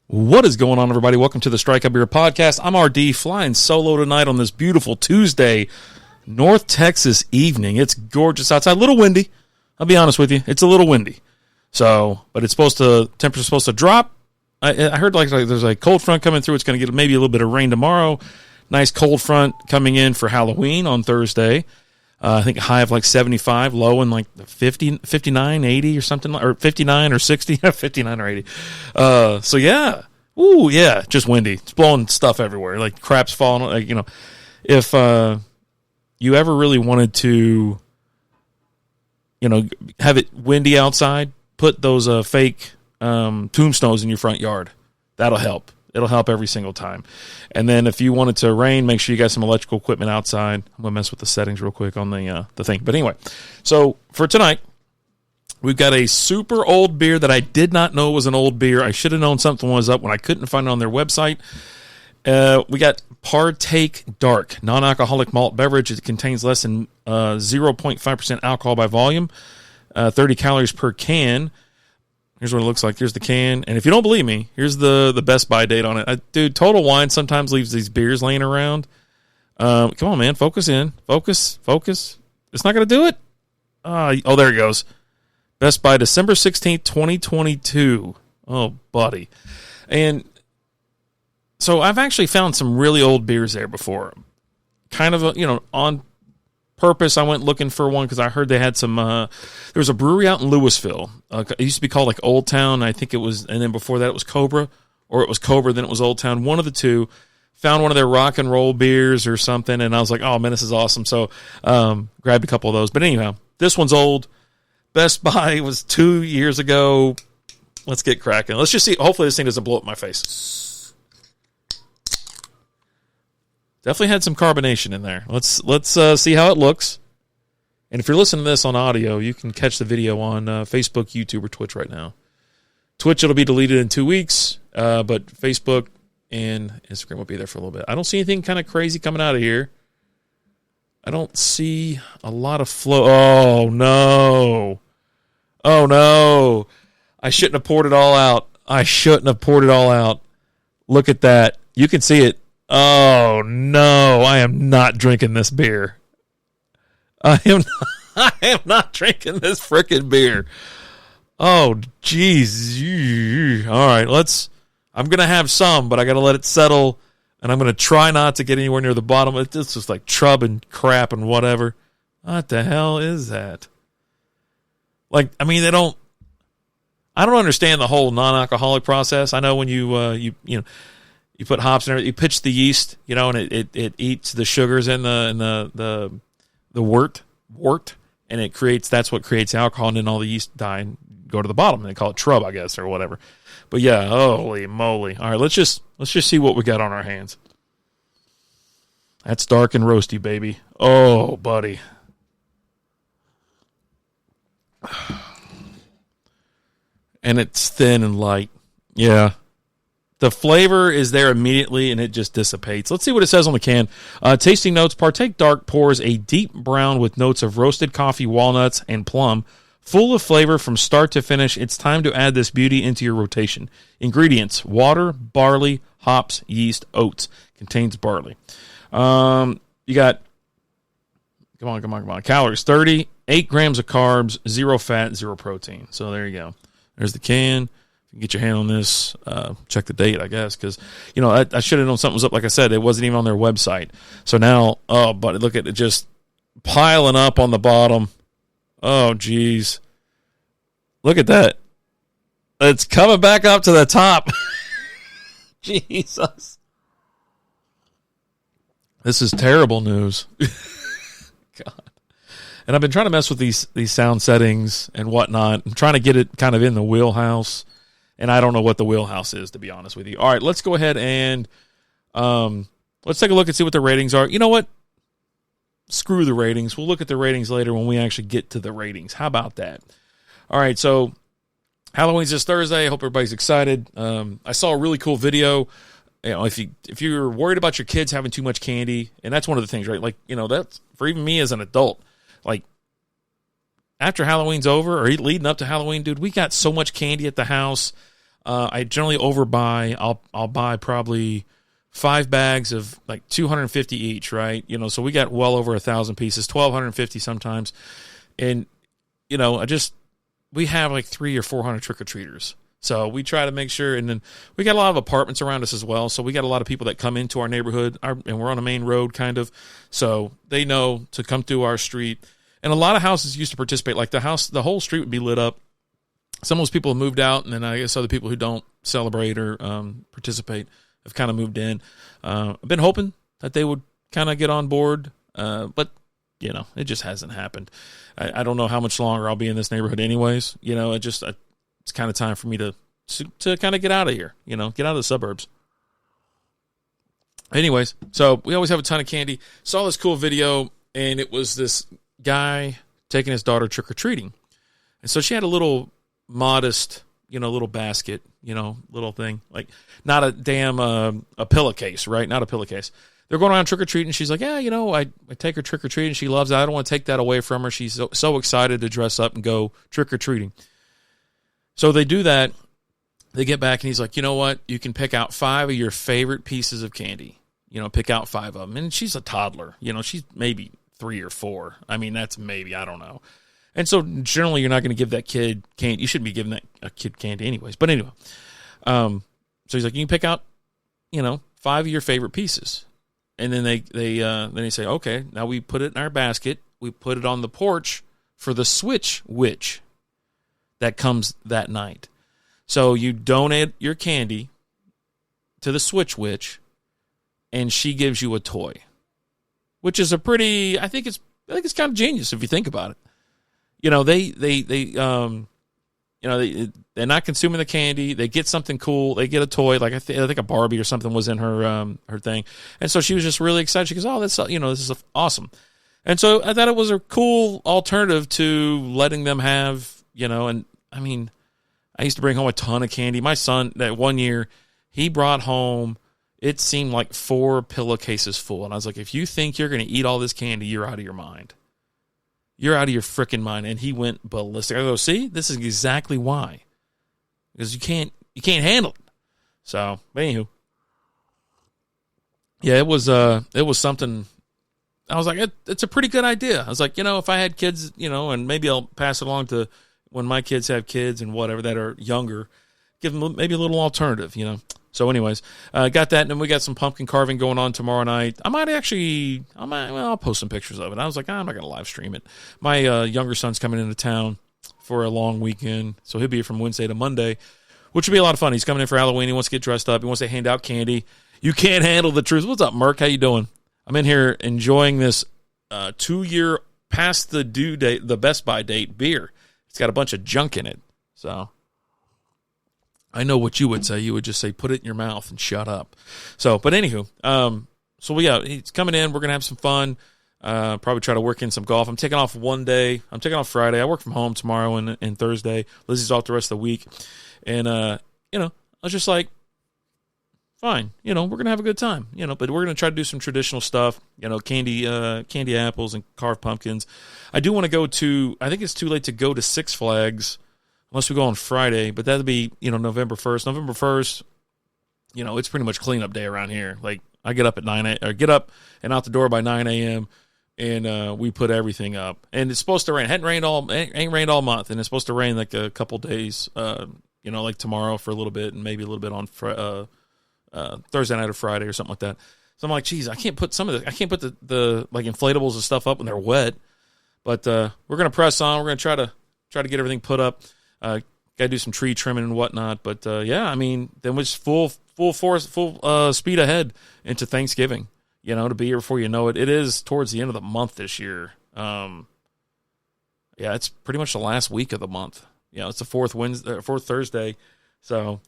What is going on, everybody? Welcome to the Strikeout Beer Podcast. I'm RD, flying solo tonight on this beautiful Tuesday, North Texas evening. It's gorgeous outside. A little windy. I'll be honest with you. It's a little windy. So, but it's temperature's supposed to drop. I heard like there's a cold front coming through. It's going to get maybe a little bit of rain tomorrow. Nice cold front coming in for Halloween on Thursday. I think a high of like 75, low in like 50, 59, 80 or something, or 59 or 60, 59 or 80. So yeah. Ooh, yeah, just windy. It's blowing stuff everywhere. Like crap's falling. Like, if you ever really wanted to, have it windy outside, put those fake tombstones in your front yard. That'll help. It'll help every single time. And then if you want it to rain, make sure you got some electrical equipment outside. I'm going to mess with the settings real quick on the thing. But anyway, so for tonight, we've got a super old beer that I did not know was an old beer. I should have known something was up when I couldn't find it on their website. We got Partake Dark, non-alcoholic malt beverage. It contains less than 0.5% alcohol by volume, 30 calories per can. Here's what it looks like. Here's the can. And if you don't believe me, here's the Best Buy date on it. Dude, Total Wine sometimes leaves these beers laying around. Come on, man. Focus in. Focus. It's not going to do it. Oh, there it goes. Best Buy, December 16th, 2022. Oh, buddy. And so I've actually found some really old beers there before. Kind of, on purpose, I went looking for one because I heard they had some, there was a brewery out in Louisville. It used to be called like Old Town, I think it was, and then before that it was Cobra, or it was Cobra, then it was Old Town. One of the two. Found one of their rock and roll beers or something, and I was like, oh, man, this is awesome. So grabbed a couple of those. But anyhow, this one's old. Best Buy was 2 years ago. Let's get cracking. Let's just see. Hopefully this thing doesn't blow up my face. Definitely had some carbonation in there. Let's see how it looks. And if you're listening to this on audio, you can catch the video on Facebook, YouTube, or Twitch right now. Twitch, it'll be deleted in 2 weeks, but Facebook and Instagram will be there for a little bit. I don't see anything kind of crazy coming out of here. I don't see a lot of flow. Oh, no. Oh, no. I shouldn't have poured it all out. Look at that. You can see it. Oh, no. I am not drinking this beer. I am not drinking this frickin' beer. Oh, jeez. All right, I'm going to have some, but I got to let it settle. And I'm going to try not to get anywhere near the bottom. It's just like trub and crap and whatever. What the hell is that? Like, I mean, I don't understand the whole non-alcoholic process. I know when you put hops in there, you pitch the yeast, and it eats the sugars in the wort, and that's what creates alcohol, and then all the yeast die and go to the bottom. And they call it trub, I guess, or whatever. But yeah, holy moly. All right, let's just see what we got on our hands. That's dark and roasty, baby. Oh, buddy. And it's thin and light. Yeah. The flavor is there immediately, and it just dissipates. Let's see what it says on the can. Tasting notes, Partake Dark pours a deep brown with notes of roasted coffee, walnuts, and plum. Full of flavor from start to finish, it's time to add this beauty into your rotation. Ingredients: water, barley, hops, yeast, oats. Contains barley. You got, come on. Calories, 30, 8 grams of carbs, 0 fat, 0 protein. So there you go. There's the can. If you can get your hand on this, check the date, I guess, because, I should have known something was up. Like I said, it wasn't even on their website. So now, oh, buddy, look at it just piling up on the bottom. Oh, geez. Look at that. It's coming back up to the top. Jesus. This is terrible news. God. And I've been trying to mess with these sound settings and whatnot. I'm trying to get it kind of in the wheelhouse. And I don't know what the wheelhouse is, to be honest with you. All right, let's go ahead and let's take a look and see what the ratings are. You know what? Screw the ratings. We'll look at the ratings later when we actually get to the ratings. How about that? All right, so Halloween's this Thursday. I hope everybody's excited. I saw a really cool video. If you're worried about your kids having too much candy, and that's one of the things, right? Like, that's for even me as an adult. Like, after Halloween's over or leading up to Halloween, dude, we got so much candy at the house. I generally overbuy. I'll buy probably 5 bags of like 250 each, right? So we got well over 1,000 pieces, 1,250 sometimes. And, we have like 300 or 400 trick-or-treaters. So we try to make sure, and then we got a lot of apartments around us as well. So we got a lot of people that come into our neighborhood, and we're on a main road kind of. So they know to come through our street. And a lot of houses used to participate. Like the whole street would be lit up. Some of those people have moved out, and then I guess other people who don't celebrate or participate have kind of moved in. I've been hoping that they would kind of get on board, but it just hasn't happened. I don't know how much longer I'll be in this neighborhood anyways. It's kind of time for me to kind of get out of here, get out of the suburbs. Anyways, so we always have a ton of candy. Saw this cool video, and it was this guy taking his daughter trick-or-treating. And so she had a little modest, little basket, little thing, like not a damn a pillowcase, right? Not a pillowcase. They're going around trick-or-treating. She's like, yeah, I take her trick-or-treating. She loves it. I don't want to take that away from her. She's so excited to dress up and go trick-or-treating. So they do that. They get back, and he's like, you know what? You can pick out 5 of your favorite pieces of candy. Pick out 5 of them. And she's a toddler. She's maybe 3 or 4. I mean, that's maybe, I don't know. And so generally you're not going to give that kid candy. You shouldn't be giving a kid candy anyways. But anyway, so he's like, you can pick out, 5 of your favorite pieces. And then they say, okay, now we put it in our basket. We put it on the porch for the switch witch that comes that night. So you donate your candy to the switch witch, and she gives you a toy, which is I think it's kind of genius if you think about it. They're not consuming the candy. They get something cool. They get a toy, like I think a Barbie or something was in her thing. And so she was just really excited. She goes, "Oh, that's this is awesome." And so I thought it was a cool alternative to letting them have, and I mean, I used to bring home a ton of candy. My son, that one year, he brought home, it seemed like 4 pillowcases full. And I was like, if you think you're going to eat all this candy, you're out of your mind. You're out of your freaking mind. And he went ballistic. I go, see, this is exactly why. Because you can't handle it. So, anywho. Yeah, it was something. I was like, it's a pretty good idea. I was like, if I had kids, and maybe I'll pass it along to when my kids have kids and whatever that are younger, give them maybe a little alternative, So anyways, got that, and then we got some pumpkin carving going on tomorrow night. I'll post some pictures of it. I was like, I'm not going to live stream it. My younger son's coming into town for a long weekend, so he'll be here from Wednesday to Monday, which will be a lot of fun. He's coming in for Halloween. He wants to get dressed up. He wants to hand out candy. You can't handle the truth. What's up, Merc? How you doing? I'm in here enjoying this 2-year past the due date, the Best Buy date beer. It's got a bunch of junk in it, so I know what you would say. You would just say, put it in your mouth and shut up. So, but anywho, he's coming in. We're going to have some fun. Probably try to work in some golf. I'm taking off one day. I'm taking off Friday. I work from home tomorrow and Thursday. Lizzie's off the rest of the week. And, I was just like, fine, we're going to have a good time, but we're going to try to do some traditional stuff, candy apples and carved pumpkins. I do want to go I think it's too late to go to Six Flags unless we go on Friday, but that'll be, November 1st. November 1st, it's pretty much cleanup day around here. Like I get up at get up and out the door by 9 a.m. and we put everything up. And it's supposed to rain. It ain't rained all month, and it's supposed to rain like a couple days, like tomorrow for a little bit and maybe a little bit on Thursday night or Friday or something like that. So I'm like, geez, I can't put the like inflatables and stuff up when they're wet. But we're gonna press on. We're gonna try to get everything put up. Got to do some tree trimming and whatnot. But yeah, I mean, then we're just full speed ahead into Thanksgiving. To be here before you know it. It is towards the end of the month this year. Yeah, it's pretty much the last week of the month. It's the fourth Thursday. So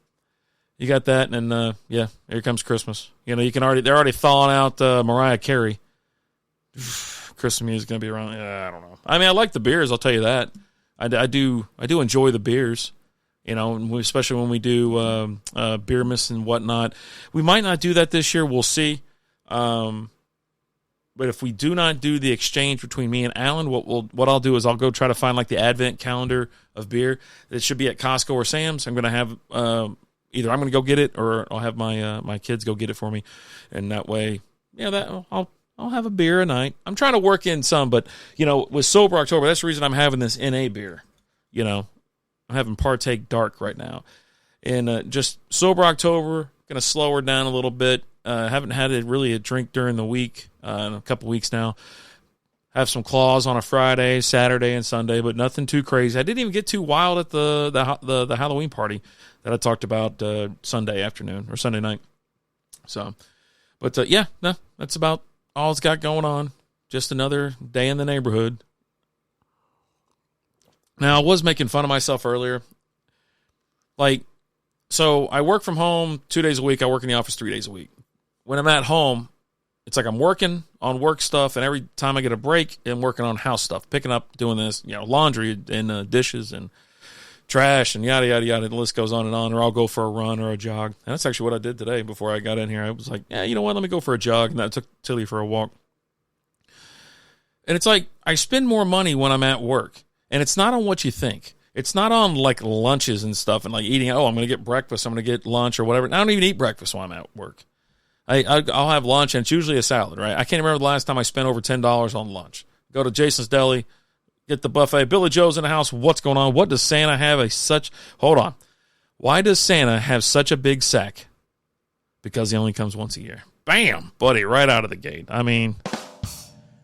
you got that, and yeah, here comes Christmas. They're already thawing out Mariah Carey. Christmas music is gonna be around. I don't know. I mean, I like the beers. I'll tell you that. I do enjoy the beers. Especially when we do beer mists and whatnot. We might not do that this year. We'll see. But if we do not do the exchange between me and Alan, what I'll do is I'll go try to find like the advent calendar of beer that should be at Costco or Sam's. I'm going to have either I'm going to go get it or I'll have my kids go get it for me, and that way, that I'll have a beer a night. I'm trying to work in some, but with Sober October, that's the reason I'm having this NA beer. I'm having Partake Dark right now, and just Sober October, going to slow her down a little bit. Haven't had a drink during the week in a couple weeks now. Have some claws on a Friday, Saturday, and Sunday, but nothing too crazy. I didn't even get too wild at the Halloween party that I talked about Sunday afternoon or Sunday night. So, but that's about all it's got going on. Just another day in the neighborhood. Now, I was making fun of myself earlier. So I work from home 2 days a week. I work in the office 3 days a week. When I'm at home, it's like I'm working on work stuff, and every time I get a break, I'm working on house stuff, picking up, doing this, laundry and dishes and trash and yada, yada, yada. The list goes on, or I'll go for a run or a jog. And that's actually what I did today before I got in here. I was like, you know what, let me go for a jog. And I took Tilly for a walk. And it's like I spend more money when I'm at work, and it's not on what you think. It's not on like lunches and stuff and like eating, I'm going to get breakfast, I'm going to get lunch or whatever. And I don't even eat breakfast when I'm at work. I'll have lunch, and it's usually a salad, right? I can't remember the last time I spent over $10 on lunch. Go to Jason's Deli, get the buffet. Billy Joe's in the house. What's going on? What does Santa have hold on. Why does Santa have such a big sack? Because he only comes once a year. Bam, buddy, right out of the gate. I mean,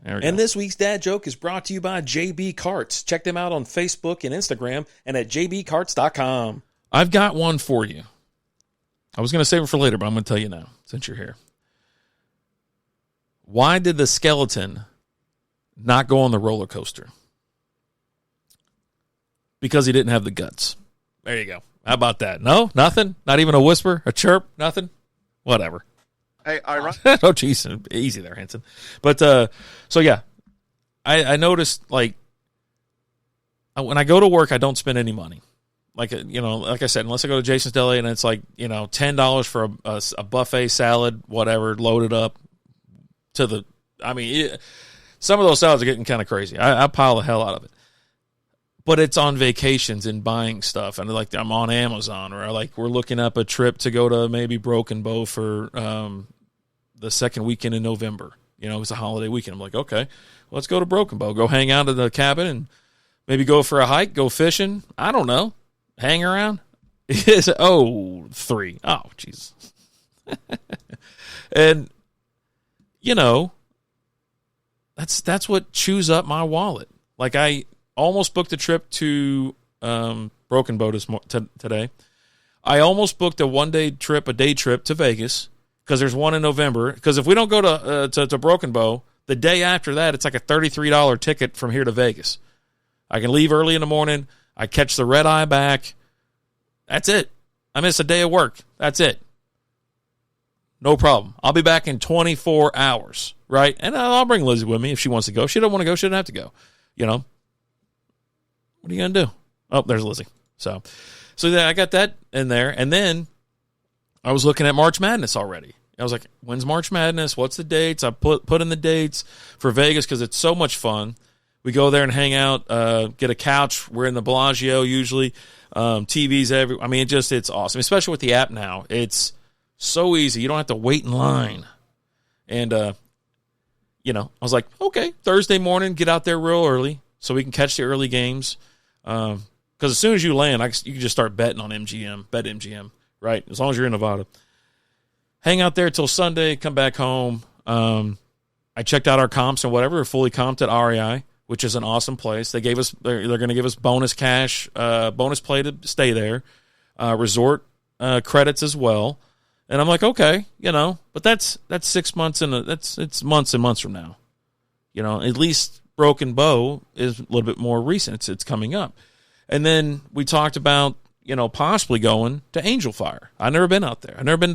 there we go. And this week's dad joke is brought to you by JB Carts. Check them out on Facebook and Instagram and at jbcarts.com. I've got one for you. I was going to save it for later, but I'm going to tell you now, since you're here. Why did the skeleton not go on the roller coaster? Because he didn't have the guts. There you go. How about that? No? Nothing? Not even a whisper? A chirp? Nothing? Whatever. Hey, oh, jeez. Easy there, Hanson. But, so yeah. I noticed, like, when I go to work, I don't spend any money. Like I said, unless I go to Jason's Deli and it's like, $10 for a buffet salad, whatever, loaded up some of those salads are getting kind of crazy. I pile the hell out of it. But it's on vacations and buying stuff. And like I'm on Amazon, or we're looking up a trip to go to maybe Broken Bow for the second weekend in November. It's a holiday weekend. I'm like, okay, let's go to Broken Bow. Go hang out at the cabin and maybe go for a hike, go fishing. I don't know. Hang around? 3. Oh, jeez. And, that's what chews up my wallet. Like, I almost booked a trip to Broken Bow today. I almost booked a day trip to Vegas, because there's one in November. Because if we don't go to Broken Bow, the day after that, it's like a $33 ticket from here to Vegas. I can leave early in the morning. I catch the red eye back. That's it. I miss a day of work. That's it. No problem. I'll be back in 24 hours, right? And I'll bring Lizzie with me if she wants to go. If she doesn't want to go, she doesn't have to go. What are you going to do? Oh, there's Lizzie. So yeah, I got that in there. And then I was looking at March Madness already. I was like, when's March Madness? What's the dates? I put in the dates for Vegas because it's so much fun. We go there and hang out, get a couch. We're in the Bellagio usually. TVs everywhere. It's awesome, especially with the app now. It's so easy. You don't have to wait in line. And, I was like, okay, Thursday morning, get out there real early so we can catch the early games. Because as soon as you land, you can just start betting on MGM, bet MGM, right? As long as you're in Nevada. Hang out there till Sunday, come back home. I checked out our comps and whatever. We're fully comped at REI, which is an awesome place. They're going to give us bonus cash, bonus play to stay there, resort credits as well. And I'm like, okay, but that's 6 months it's months and months from now. At least Broken Bow is a little bit more recent. It's coming up. And then we talked about, possibly going to Angel Fire. I've never been out there. I've never been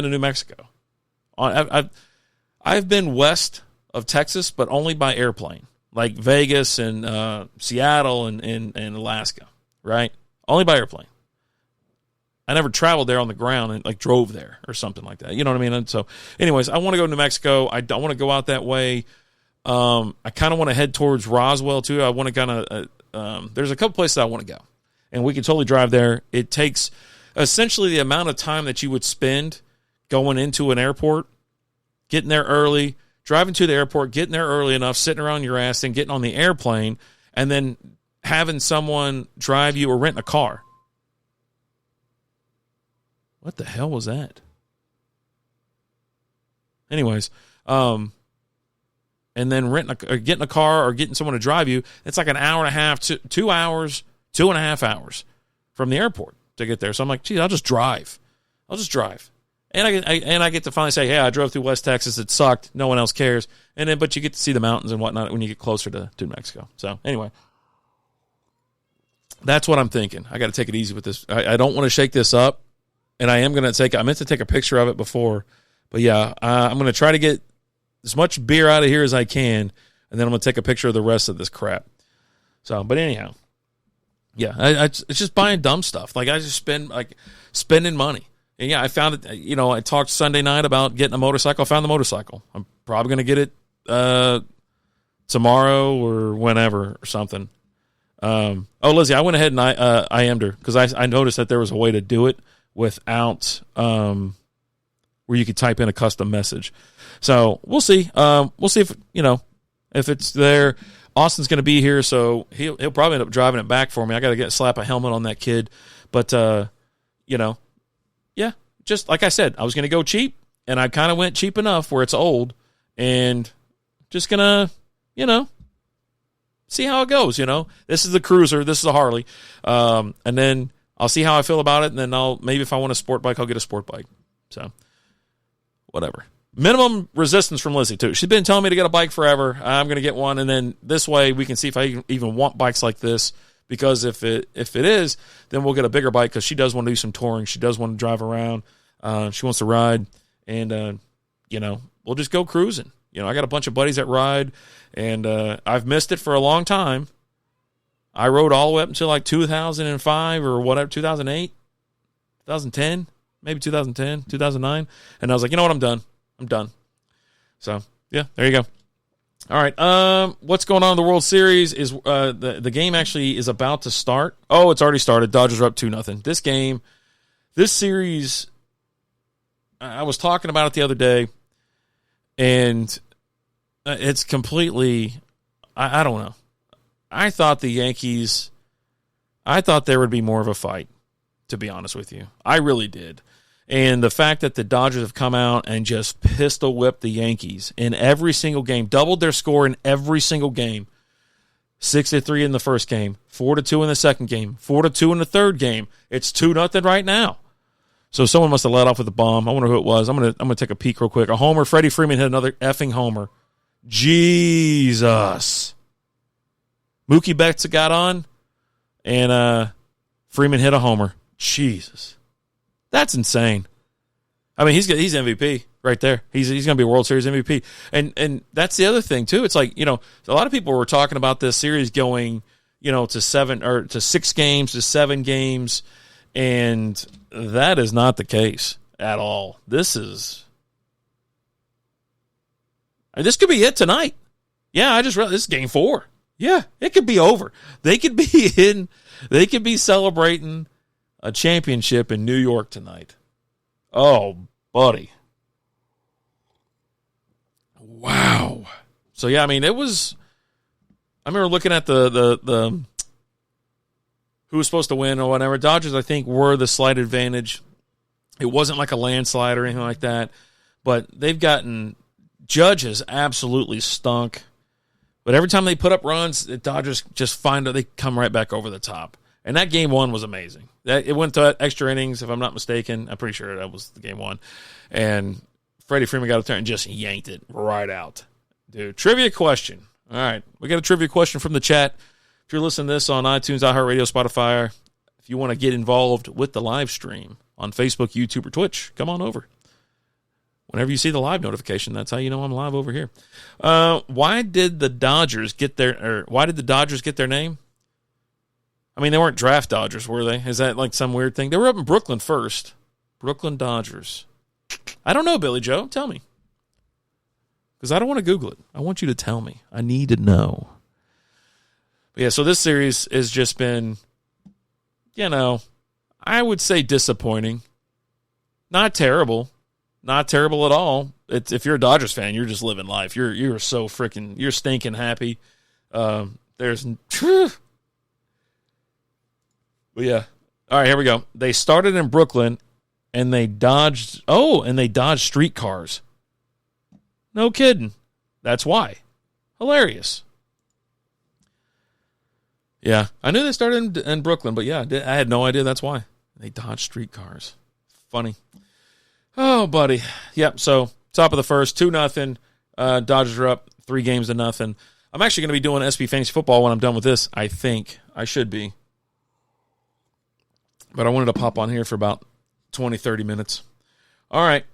to New Mexico. I've been west of Texas, but only by airplane. Like Vegas and Seattle and Alaska, right? Only by airplane. I never traveled there on the ground and drove there or something like that. You know what I mean? And so, anyways, I want to go to New Mexico. I don't want to go out that way. I kind of want to head towards Roswell too. I want to there's a couple places I want to go, and we can totally drive there. It takes essentially the amount of time that you would spend going into an airport, getting there early, driving to the airport, getting there early enough, sitting around your ass, and getting on the airplane, and then having someone drive you or rent a car. What the hell was that? Anyways, and then getting a car or getting someone to drive you, it's like an hour and a half, 2 hours, 2.5 hours from the airport to get there. So I'm like, geez, I'll just drive. And I get to finally say, hey, I drove through West Texas. It sucked. No one else cares. But you get to see the mountains and whatnot when you get closer to New Mexico. So anyway, that's what I'm thinking. I got to take it easy with this. I don't want to shake this up, and I meant to take a picture of it before. But yeah, I'm going to try to get as much beer out of here as I can, and then I'm going to take a picture of the rest of this crap. So, but anyhow, yeah, it's just buying dumb stuff. Like I just spending money. And yeah, I found it, I talked Sunday night about getting a motorcycle. I found the motorcycle. I'm probably going to get it tomorrow or whenever or something. Lizzie, I went ahead and I IM'd her because I noticed that there was a way to do it without where you could type in a custom message. So we'll see. We'll see if it's there. Austin's going to be here, so he'll probably end up driving it back for me. I got to slap a helmet on that kid. But, yeah, just like I said, I was going to go cheap, and I kind of went cheap enough where it's old, and just going to, see how it goes, This is the Cruiser. This is a Harley. And then I'll see how I feel about it, and then maybe if I want a sport bike, I'll get a sport bike. So, whatever. Minimum resistance from Lizzie, too. She's been telling me to get a bike forever. I'm going to get one, and then this way we can see if I even want bikes like this, because if it is, then we'll get a bigger bike because she does want to do some touring. She does want to drive around. She wants to ride, and, we'll just go cruising. I got a bunch of buddies that ride, and I've missed it for a long time. I rode all the way up until like 2005 or whatever, 2008, 2010, maybe 2010, 2009, and I was like, you know what, I'm done. So, yeah, there you go. All right, what's going on in the World Series is the game actually is about to start. Oh, it's already started. Dodgers are up 2-0. This series, I was talking about it the other day, and it's completely, I don't know. I thought there would be more of a fight, to be honest with you. I really did. And the fact that the Dodgers have come out and just pistol whipped the Yankees in every single game, doubled their score in every single game. 6-3 in the first game, 4-2 in the second game, 4-2 in the third game. It's 2-0 right now. So someone must have let off with a bomb. I wonder who it was. I'm gonna take a peek real quick. A homer. Freddie Freeman hit another effing homer. Jesus. Mookie Betts got on, and Freeman hit a homer. Jesus. That's insane. I mean, he's MVP right there. He's going to be a World Series MVP. And that's the other thing too. It's like, a lot of people were talking about this series going, to 6 games, to 7 games, and that is not the case at all. This could be it tonight. Yeah, I just realized this is game 4. Yeah, it could be over. They could be celebrating a championship in New York tonight. Oh, buddy. Wow. So, yeah, I mean, it was... I remember looking at the who was supposed to win or whatever. Dodgers, I think, were the slight advantage. It wasn't like a landslide or anything like that. But they've gotten... Judge has absolutely stunk. But every time they put up runs, the Dodgers just they come right back over the top. And that game 1 was amazing. It went to extra innings, if I'm not mistaken. I'm pretty sure that was the game 1. And Freddie Freeman got up there and just yanked it right out. Dude, trivia question. All right, we got a trivia question from the chat. If you're listening to this on iTunes, iHeartRadio, Spotify, if you want to get involved with the live stream on Facebook, YouTube, or Twitch, come on over. Whenever you see the live notification, that's how you know I'm live over here. Why did the Dodgers get their name? I mean, they weren't draft Dodgers, were they? Is that like some weird thing? They were up in Brooklyn first. Brooklyn Dodgers. I don't know, Billy Joe. Tell me. Because I don't want to Google it. I want you to tell me. I need to know. But yeah, so this series has just been, I would say disappointing. Not terrible. Not terrible at all. If you're a Dodgers fan, you're just living life. You're so freaking, you're stinking happy. There's, but yeah. All right, here we go. They started in Brooklyn, and they dodged streetcars. No kidding. That's why. Hilarious. Yeah, I knew they started in Brooklyn, but yeah, I had no idea that's why. They dodged streetcars. Funny. Oh, buddy. Yep, so top of the first, 2-0. Dodgers are up 3-0. I'm actually going to be doing SP Fantasy Football when I'm done with this, I think. I should be. But I wanted to pop on here for about 20, 30 minutes. All right.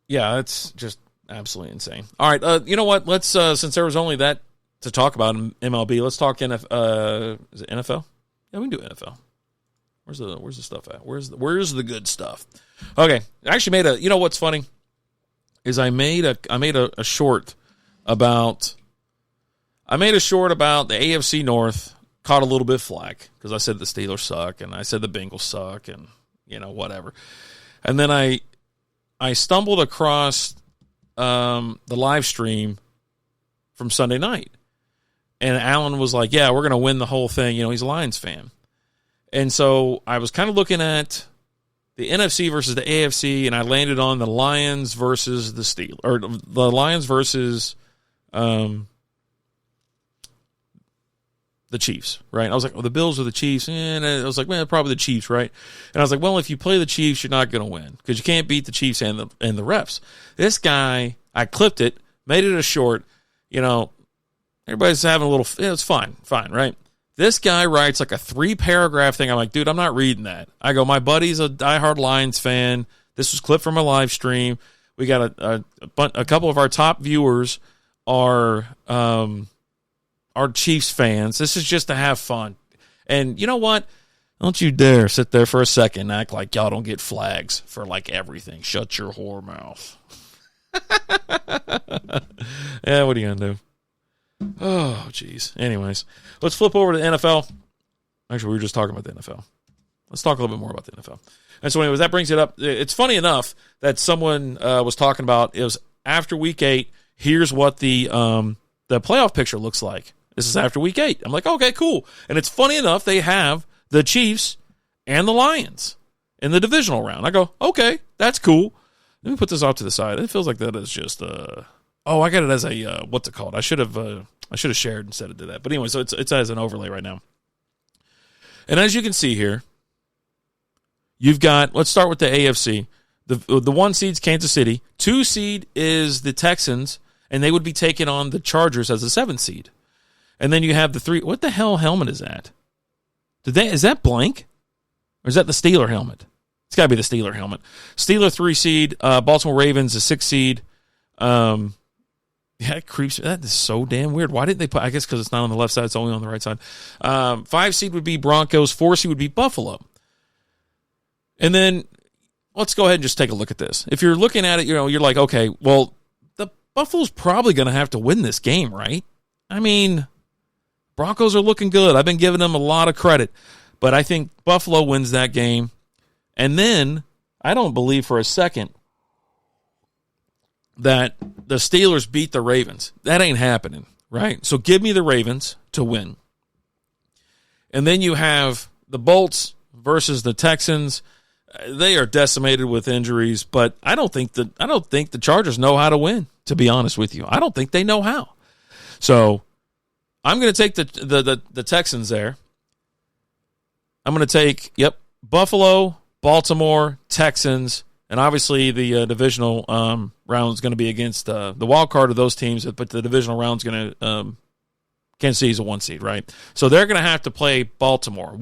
Yeah, that's just absolutely insane. All right, you know what? Let's, since there was only that to talk about in MLB, let's talk is it NFL? Yeah, we can do NFL. Where's the stuff at? Where's the good stuff? Okay, I actually made you know what's funny is I made a short about the AFC North. Caught a little bit of flack because I said the Steelers suck and I said the Bengals suck and whatever. And then I stumbled across the live stream from Sunday night, and Alan was like, "Yeah, we're gonna win the whole thing." He's a Lions fan. And so I was kind of looking at the NFC versus the AFC, and I landed on the Lions versus the Steelers, or the Lions versus the Chiefs, right? I was like, well, the Bills or the Chiefs, and I was like, well, probably the Chiefs, right? And I was like, well, if you play the Chiefs, you're not going to win because you can't beat the Chiefs and the refs. This guy, I clipped it, made it a short. Everybody's having a little. It's fine, right? This guy writes like a 3-paragraph thing. I'm like, dude, I'm not reading that. I go, my buddy's a diehard Lions fan. This was clipped from a live stream. We got a couple of our top viewers are Chiefs fans. This is just to have fun. And you know what? Don't you dare sit there for a second and act like y'all don't get flags for like everything. Shut your whore mouth. Yeah, what are you going to do? Oh, jeez. Anyways, let's flip over to the NFL. Actually, we were just talking about the NFL. Let's talk a little bit more about the NFL. And so anyways, that brings it up. It's funny enough that someone was talking about, it was after week 8, here's what the playoff picture looks like. This is after week 8. I'm like, okay, cool. And it's funny enough, they have the Chiefs and the Lions in the divisional round. I go, okay, that's cool. Let me put this off to the side. It feels like that is just I got it as a what's it called? I should have shared instead of did that. But anyway, so it's as an overlay right now. And as you can see here, you've got, let's start with the AFC. The 1 seed's Kansas City. 2 seed is the Texans, and they would be taking on the Chargers as the 7 seed. And then you have the 3. What the hell helmet is that? Is that blank? Or is that the Steeler helmet? It's got to be the Steeler helmet. Steeler 3 seed. Baltimore Ravens a 6 seed. Yeah, it creeps. That is so damn weird. Why didn't they put, I guess because it's not on the left side, it's only on the right side. 5 seed would be Broncos. 4 seed would be Buffalo. And then let's go ahead and just take a look at this. If you're looking at it, you're like, okay, well, the Buffalo's probably going to have to win this game, right? I mean, Broncos are looking good. I've been giving them a lot of credit. But I think Buffalo wins that game. And then I don't believe for a second that the Steelers beat the Ravens. That ain't happening, right? So give me the Ravens to win. And then you have the Bolts versus the Texans. They are decimated with injuries, but I don't think the Chargers know how to win, to be honest with you. I don't think they know how. So I'm going to take the Texans there. I'm going to take, Buffalo, Baltimore, Texans, and obviously the divisional round is going to be against the wild card of those teams, but the divisional round is going to Kansas City's a 1 seed, right? So they're going to have to play Baltimore,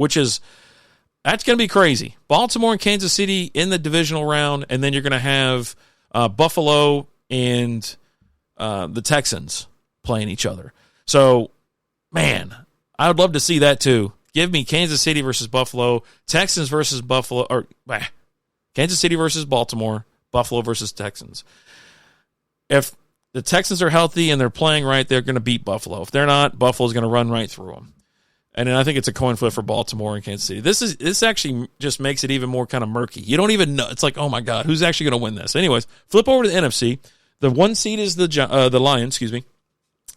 that's going to be crazy. Baltimore and Kansas City in the divisional round, and then you're going to have Buffalo and the Texans playing each other. So, man, I would love to see that too. Give me Kansas City versus Buffalo, Texans versus Buffalo, or Kansas City versus Baltimore, Buffalo versus Texans. If the Texans are healthy and they're playing right, they're going to beat Buffalo. If they're not, Buffalo's going to run right through them. And then I think it's a coin flip for Baltimore and Kansas City. This actually just makes it even more kind of murky. You don't even know. It's like, oh my God, who's actually going to win this? Anyways, flip over to the NFC. The 1 seed is the Lions,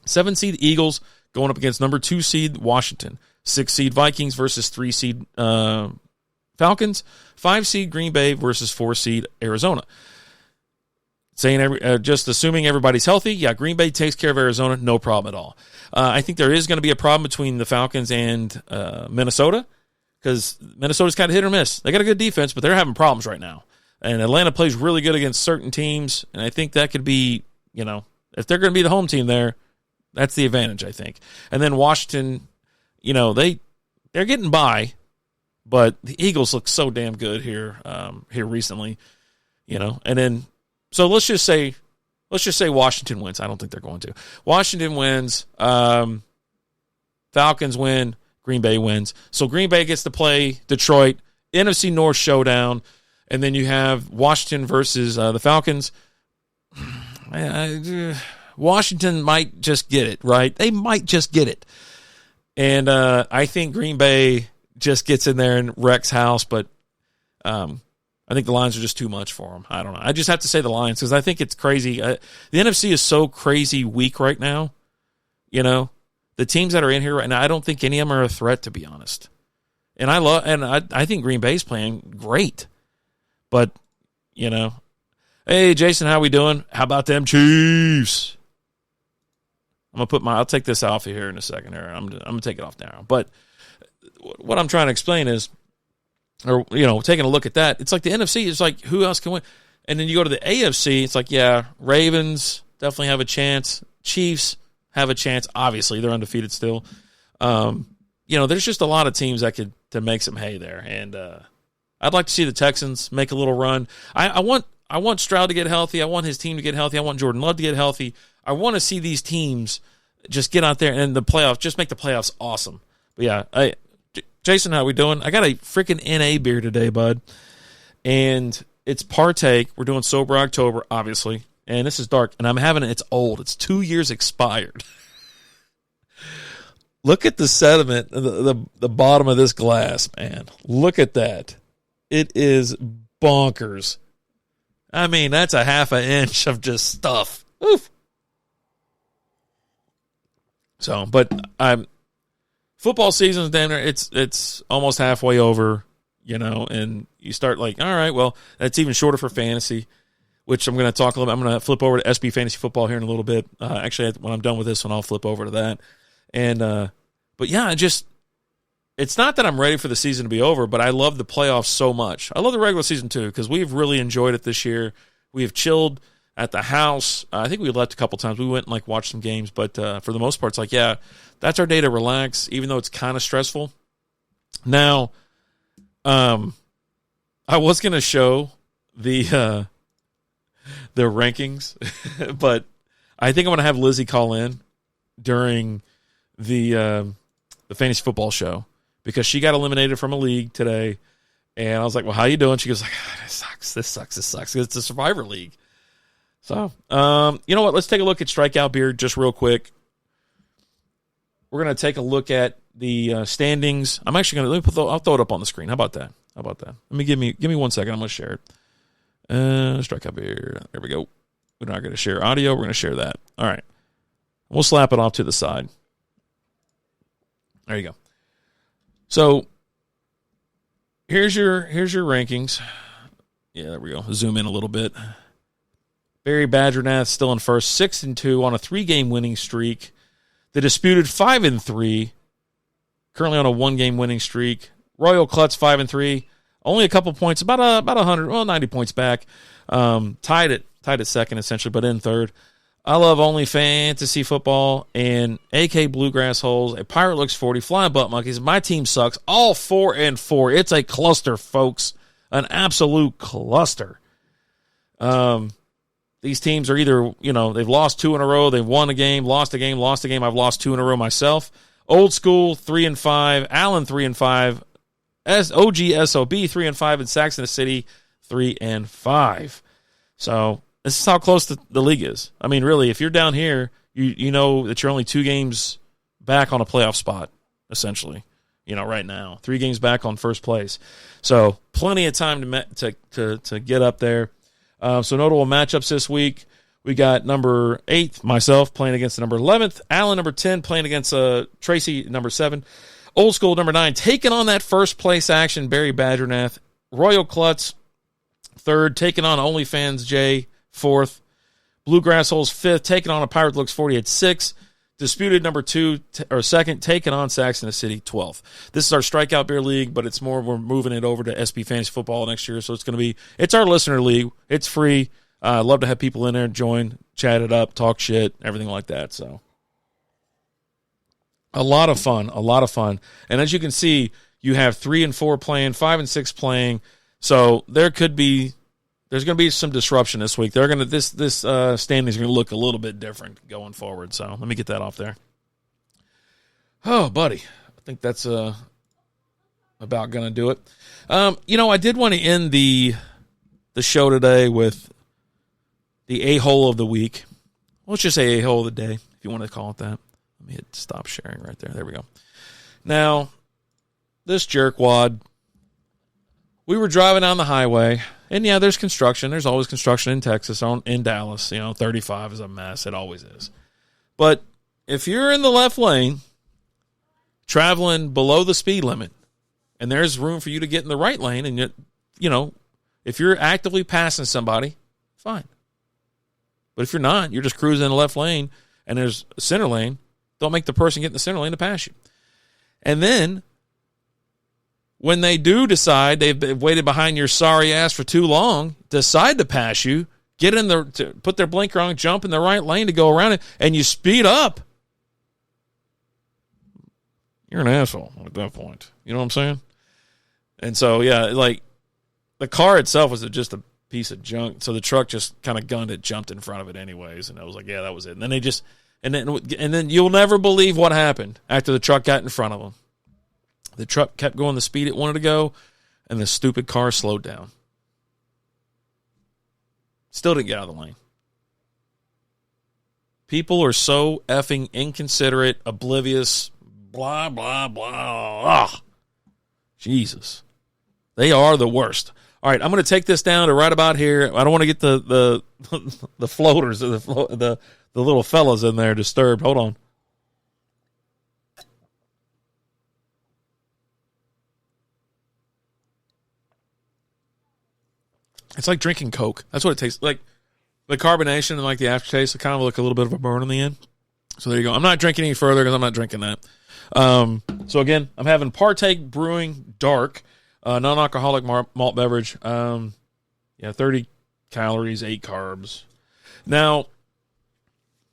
7 seed Eagles going up against number 2 seed Washington. 6 seed Vikings versus 3 seed Falcons. 5 seed Green Bay versus 4 seed Arizona. Just assuming everybody's healthy, yeah, Green Bay takes care of Arizona, no problem at all. I think there is going to be a problem between the Falcons and Minnesota, because Minnesota's kind of hit or miss. They got a good defense, but they're having problems right now. And Atlanta plays really good against certain teams, and I think that could be, if they're going to be the home team there, that's the advantage, I think. And then Washington, they're getting by, but the Eagles look so damn good here recently, and then. So let's just say Washington wins. I don't think they're going to. Washington wins. Falcons win. Green Bay wins. So Green Bay gets to play Detroit, NFC North showdown, and then you have Washington versus the Falcons. Washington might just get it, right? They might just get it. And I think Green Bay just gets in there and wrecks house, but I think the Lions are just too much for them. I don't know. I just have to say the Lions because I think it's crazy. The NFC is so crazy weak right now. The teams that are in here right now, I don't think any of them are a threat, to be honest. And I think Green Bay's playing great. But, hey, Jason, how we doing? How about them Chiefs? I'll take this off of here in a second here. I'm going to take it off now. But what I'm trying to explain is, or, taking a look at that, it's like the NFC is like, who else can win? And then you go to the AFC, it's like, yeah, Ravens definitely have a chance. Chiefs have a chance. Obviously, they're undefeated still. There's just a lot of teams that could to make some hay there. And I'd like to see the Texans make a little run. I want Stroud to get healthy. I want his team to get healthy. I want Jordan Love to get healthy. I want to see these teams just get out there and the playoffs, just make the playoffs awesome. But yeah, Jason, how we doing? I got a freaking NA beer today, bud. And it's Partake. We're doing Sober October, obviously. And this is dark. And I'm having it. It's old. It's 2 years expired. Look at the sediment, the bottom of this glass, man. Look at that. It is bonkers. I mean, that's a half an inch of just stuff. Oof. So, but football season's damn near, it's almost halfway over, and you start like, all right, well, that's even shorter for fantasy, which I'm going to talk a little bit. I'm going to flip over to SB Fantasy Football here in a little bit. Actually, when I'm done with this one, I'll flip over to that. And, but yeah, it's not that I'm ready for the season to be over, but I love the playoffs so much. I love the regular season too, because we've really enjoyed it this year. We have chilled at the house. I think we left a couple times. We went and watched some games, but for the most part, it's like, yeah, that's our day to relax, even though it's kind of stressful. Now, I was going to show the rankings, but I think I'm going to have Lizzie call in during the fantasy football show because she got eliminated from a league today. And I was like, well, how you doing? She goes like, this sucks. It's a Survivor League. So, you know what? Let's take a look at Strikeout beer just real quick. We're going to take a look at the standings. I'm actually going to I'll throw it up on the screen. How about that? Let me give me 1 second. I'm going to share it. Strikeout beer. There we go. We're not going to share audio. We're going to share that. All right. We'll slap it off to the side. There you go. So here's your rankings. Yeah, there we go. Zoom in a little bit. Barry Badgernath still in first, 6-2 on a 3-game winning streak. The Disputed 5-3, currently on a 1-game winning streak. Royal Klutz 5-3, only a couple points, about 100, 90 points back. Tied at second essentially, but in third. I love Only Fantasy Football and AK Bluegrass Holes. A Pirate Looks 40, Flying Butt Monkeys. My team sucks. All 4-4. It's a cluster, folks. An absolute cluster. These teams are either, they've lost 2 in a row, they've won a game, lost a game. I've lost 2 in a row myself. Old School 3-5, Allen 3-5, OG SOB 3-5, and Saxon City 3-5. So this is how close the league is. I mean, really, if you're down here, you know that you're only 2 games back on a playoff spot, essentially. right now. 3 games back on first place. So plenty of time to get up there. So notable matchups this week. We got number 8, myself, playing against the number 11th. Alan, number 10, playing against Tracy, number 7. Old School, number 9, taking on that first place action, Barry Badgernath. Royal Klutz, 3rd, taking on OnlyFans Jay, 4th. Bluegrass Holes, 5th, taking on a Pirate Looks 40 at 6. Disputed, number 2, or 2nd, taking on Saxon City, 12th. This is our Strikeout Beer League, but it's more, we're moving it over to SB Fantasy Football next year, so it's our listener league. It's free. I'd love to have people in there join, chat it up, talk shit, everything like that. So a lot of fun. And as you can see, you have 3 and 4 playing, 5 and 6 playing. So there's going to be some disruption this week. This standing is going to look a little bit different going forward. So let me get that off there. Oh, buddy, I think that's about going to do it. I did want to end the show today with the a-hole of the week. Let's just say a-hole of the day, if you want to call it that. Let me hit stop sharing right there. There we go. Now, this jerkwad, we were driving down the highway, and yeah, there's construction. There's always construction in Texas, in Dallas. 35 is a mess. It always is. But if you're in the left lane, traveling below the speed limit, and there's room for you to get in the right lane, and if you're actively passing somebody, fine. But if you're not, you're just cruising in the left lane, and there's a center lane, don't make the person get in the center lane to pass you. And then, when they do decide they've waited behind your sorry ass for too long, decide to pass you, put their blinker on, jump in the right lane to go around it, and you speed up, you're an asshole at that point. You know what I'm saying? And so, yeah, like, the car itself was just a piece of junk, so the truck just kind of gunned it, jumped in front of it anyways, and I was like, yeah, that was it. And then then you'll never believe what happened after the truck got in front of them. The truck kept going the speed it wanted to go, and the stupid car slowed down. Still didn't get out of the lane. People are so effing inconsiderate, oblivious, blah, blah, blah. Ah, Jesus. They are the worst. All right, I'm going to take this down to right about here. I don't want to get the floaters, the little fellas in there disturbed. Hold on. It's like drinking Coke. That's what it tastes like. The carbonation and like the aftertaste, it kind of like a little bit of a burn in the end. So there you go. I'm not drinking any further because I'm not drinking that. So again, I'm having Partake Brewing Dark, non-alcoholic malt beverage. 30 calories, 8 carbs. Now,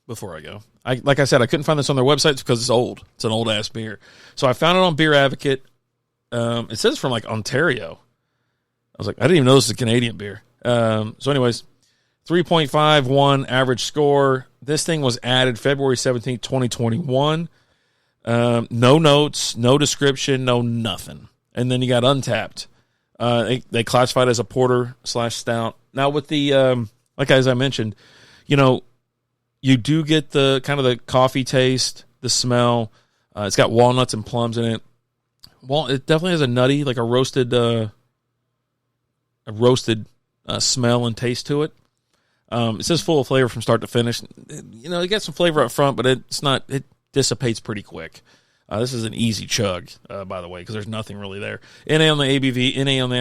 before I go, like I said, I couldn't find this on their website because it's old. It's an old ass beer. So I found it on Beer Advocate. It says from like Ontario. I was like, I didn't even know this is a Canadian beer. So anyways, 3.51 average score. This thing was added February 17th, 2021. No notes, no description, no nothing. And then you got Untapped. They classified as a porter/stout. Now with the, like as I mentioned, you do get the kind of the coffee taste, the smell. It's got walnuts and plums in it. Well, it definitely has a nutty, like a roasted smell and taste to it. It says full of flavor from start to finish. It gets some flavor up front, but it dissipates pretty quick. This is an easy chug, by the way, because there's nothing really there. NA on the ABV, NA on the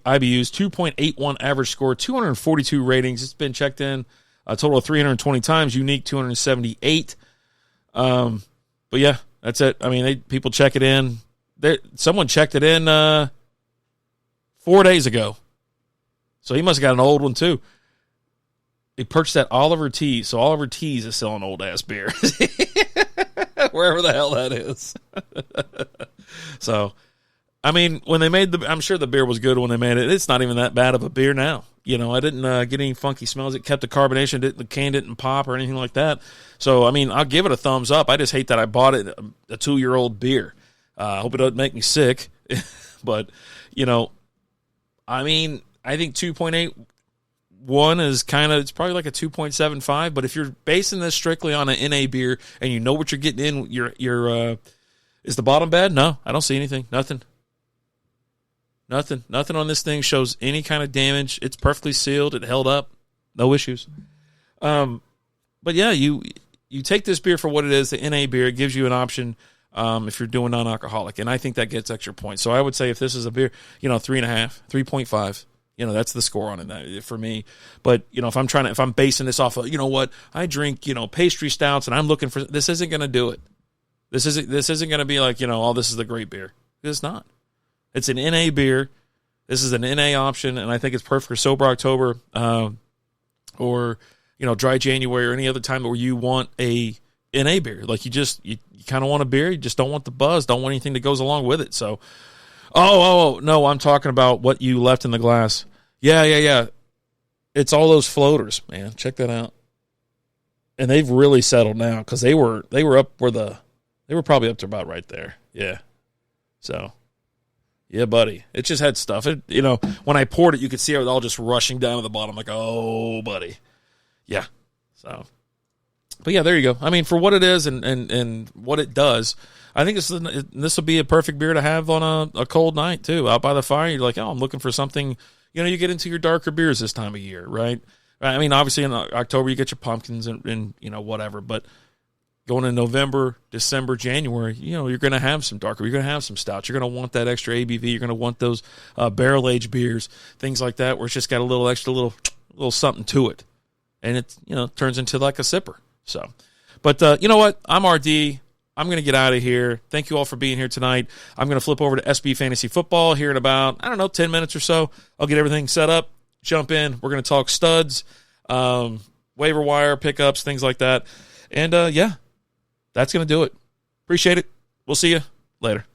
IBUs, 2.81 average score, 242 ratings. It's been checked in a total of 320 times, unique 278. But yeah, that's it. I mean, people check it in. Someone checked it in 4 days ago. So he must have got an old one, too. He purchased at Oliver Tees. So Oliver Tees is selling old-ass beer. Wherever the hell that is. So, I mean, when they made I'm sure the beer was good when they made it. It's not even that bad of a beer now. I didn't get any funky smells. It kept the carbonation. The can didn't pop or anything like that. So, I mean, I'll give it a thumbs up. I just hate that I bought it a 2-year-old beer. I hope it doesn't make me sick. But, I mean, I think 2.81 is it's probably like a 2.75. But if you're basing this strictly on an NA beer and you know what you're getting in your Is the bottom bad? No, I don't see anything. Nothing on this thing shows any kind of damage. It's perfectly sealed. It held up. No issues. But yeah, you take this beer for what it is, the NA beer. It gives you an option if you're doing non-alcoholic, and I think that gets extra points. So I would say if this is a beer, 3.5, 3.5, that's the score on it for me. But if I'm basing this off of, I drink, pastry stouts, and I'm looking for, this isn't going to do it. This isn't going to be like, this is the great beer. It's not. It's an NA beer. This is an NA option, and I think it's perfect for sober October, or dry January, or any other time where you want a NA beer. Like you kind of want a beer, you just don't want the buzz, don't want anything that goes along with it. So, no, I'm talking about what you left in the glass. Yeah. It's all those floaters, man. Check that out. And they've really settled now because they were up where they were probably up to about right there. Yeah. So, yeah, buddy. It just had stuff. When I poured it, you could see it all just rushing down to the bottom. Like, oh, buddy. Yeah. So, but yeah, there you go. I mean, for what it is and what it does, I think this will be a perfect beer to have on a cold night too, out by the fire. You're like, I'm looking for something. You get into your darker beers this time of year, right? I mean, obviously in October you get your pumpkins and whatever, but going in November, December, January, you're going to have some darker. You're going to have some stouts. You're going to want that extra ABV. You're going to want those barrel aged beers, things like that, where it's just got a little extra little something to it, and it turns into like a sipper. So, but you know what? I'm RD. I'm going to get out of here. Thank you all for being here tonight. I'm going to flip over to SB Fantasy Football here in about 10 minutes or so. I'll get everything set up, jump in. We're going to talk studs, waiver wire pickups, things like that, and yeah. That's going to do it. Appreciate it. We'll see you later.